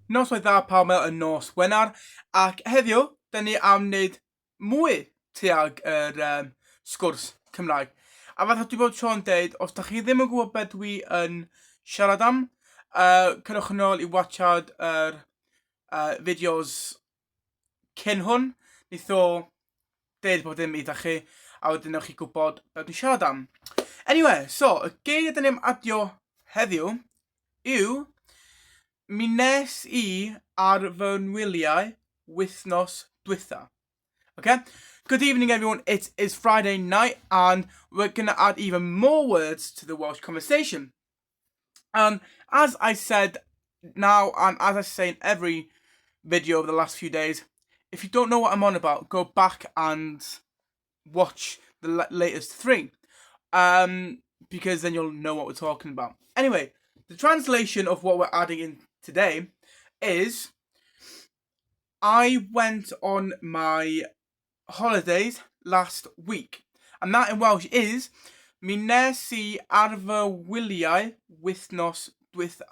Noswaith dda pawb mewn yn nos Wener, ac heddiw, da ni am wneud mwy tuag yr sgwrs Cymraeg. A fath dwi bod Sio'n deud, os da chi ddim yn gwybod beth dwi yn siarad am, cyrwch yn ôl i watchad yr fideos cyn hwn. Nith o deud bod dim iddo chi, a wedyn ewch chi gwybod beth dwi'n siarad am. Anyway, so, y geiriau da ni'n adio heddiw yw mi nes I ar fy nwyliau wythnos dwytha. Okay? Good evening, everyone. It is Friday night, and we're going to add even more words to the Welsh conversation. As I said now, and as I say in every video over the last few days, if you don't know what I'm on about, go back and watch the latest 3. Because then you'll know what we're talking about. Anyway, the translation of what we're adding in today is I went on my holidays last week. And that in Welsh is mi nes I ar fy wyliau wythnos dwytha.